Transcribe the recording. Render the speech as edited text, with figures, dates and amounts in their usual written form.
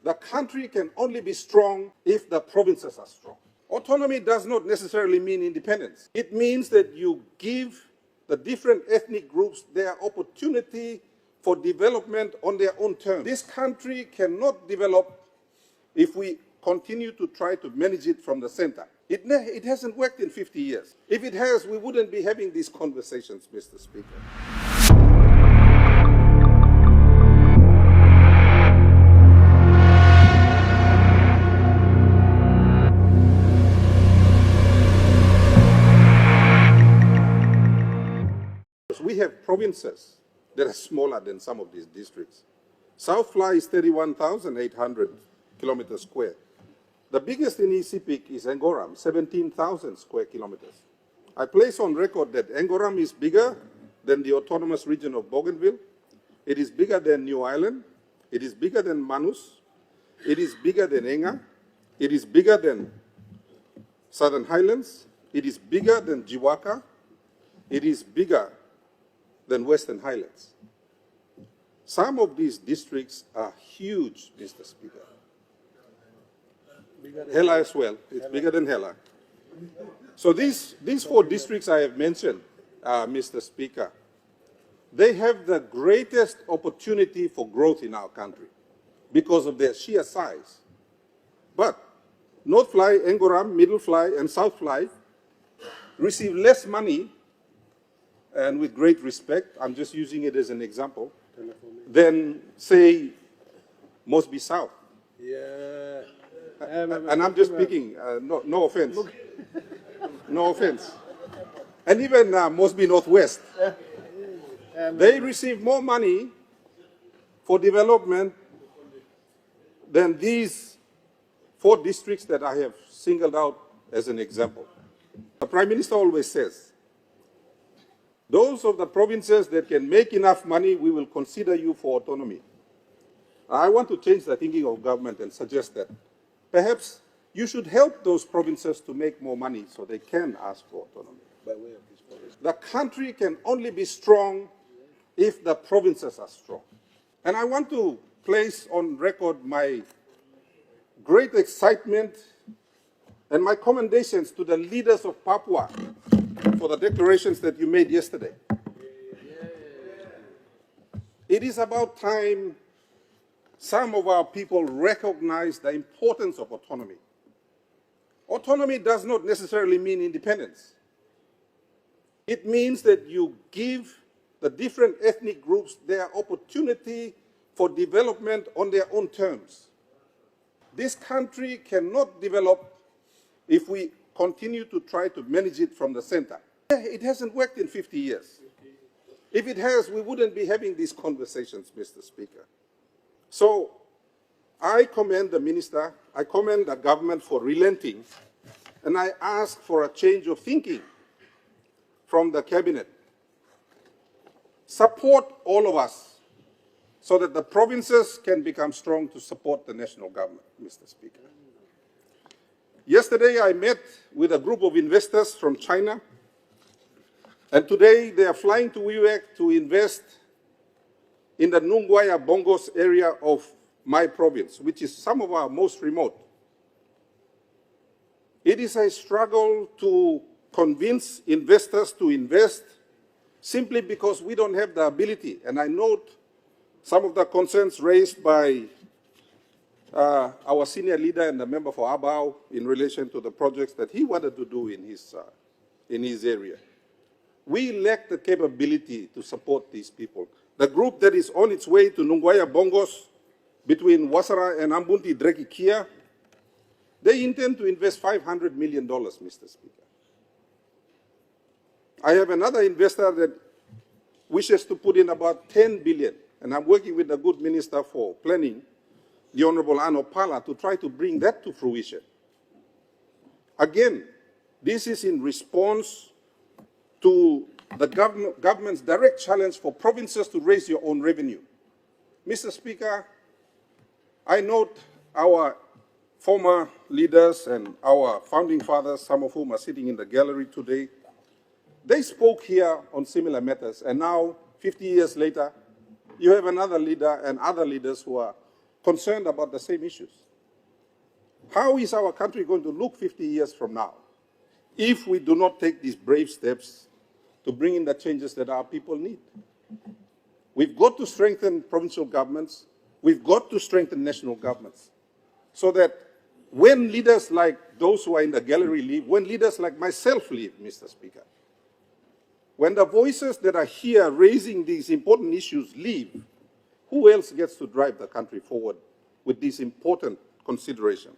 The country can only be strong if the provinces are strong. Autonomy does not necessarily mean independence. It means that you give the different ethnic groups their opportunity for development on their own terms. This country cannot develop if we continue to try to manage it from the center. It hasn't worked in 50 years. If it has, we wouldn't be having these conversations, Mr. Speaker. We have provinces that are smaller than some of these districts. South Fly is 31,800 kilometers square. The biggest in ECPIC is Angoram, 17,000 square kilometers. I place on record that Angoram is bigger than the autonomous region of Bougainville. It is bigger than New Ireland. It is bigger than Manus. It is bigger than Enga. It is bigger than Southern Highlands. It is bigger than Jiwaka. It is bigger than Western Highlands. Some of these districts are huge, Mr. Speaker. Hela as well. It's bigger than Hela. So these four districts I have mentioned, Mr. Speaker, they have the greatest opportunity for growth in our country because of their sheer size. But North Fly, Angoram, Middle Fly, and South Fly receive less money, and with great respect, I'm just using it as an example, than, say, Mosby South. Yeah. And I'm just speaking, no offense. No offense. And even Mosby Northwest. They receive more money for development than these four districts that I have singled out as an example. The Prime Minister always says, those of the provinces that can make enough money, we will consider you for autonomy. I want to change the thinking of government and suggest that perhaps you should help those provinces to make more money so they can ask for autonomy. By way of this province. The country can only be strong if the provinces are strong. And I want to place on record my great excitement and my commendations to the leaders of Papua for the declarations that you made yesterday. It is about time some of our people recognize the importance of autonomy. Autonomy does not necessarily mean independence. It means that you give the different ethnic groups their opportunity for development on their own terms. This country cannot develop if we continue to try to manage it from the center. It hasn't worked in 50 years. If it has, we wouldn't be having these conversations, Mr. Speaker. So I commend the minister, I commend the government for relenting, and I ask for a change of thinking from the cabinet. Support all of us so that the provinces can become strong to support the national government, Mr. Speaker. Yesterday, I met with a group of investors from China, and today they are flying to Wewak to invest in the Nungwaya Bongos area of my province, which is some of our most remote. It is a struggle to convince investors to invest simply because we don't have the ability. And I note some of the concerns raised by our senior leader and the member for Abao in relation to the projects that he wanted to do in his area. We lack the capability to support these people. The group that is on its way to Nungwaya Bongos between Wasara and Ambunti Drekikia, they intend to invest $500 million, Mr. Speaker. I have another investor that wishes to put in about 10 billion, and I'm working with the good minister for planning, the Honorable Ano Pala, to try to bring that to fruition. Again, this is in response to the government's direct challenge for provinces to raise your own revenue. Mr. Speaker, I note our former leaders and our founding fathers, some of whom are sitting in the gallery today, they spoke here on similar matters, and now, 50 years later, you have another leader and other leaders who are concerned about the same issues. How is our country going to look 50 years from now if we do not take these brave steps to bring in the changes that our people need? We've got to strengthen provincial governments. We've got to strengthen national governments so that when leaders like those who are in the gallery leave, when leaders like myself leave, Mr. Speaker, when the voices that are here raising these important issues leave, who else gets to drive the country forward with these important considerations?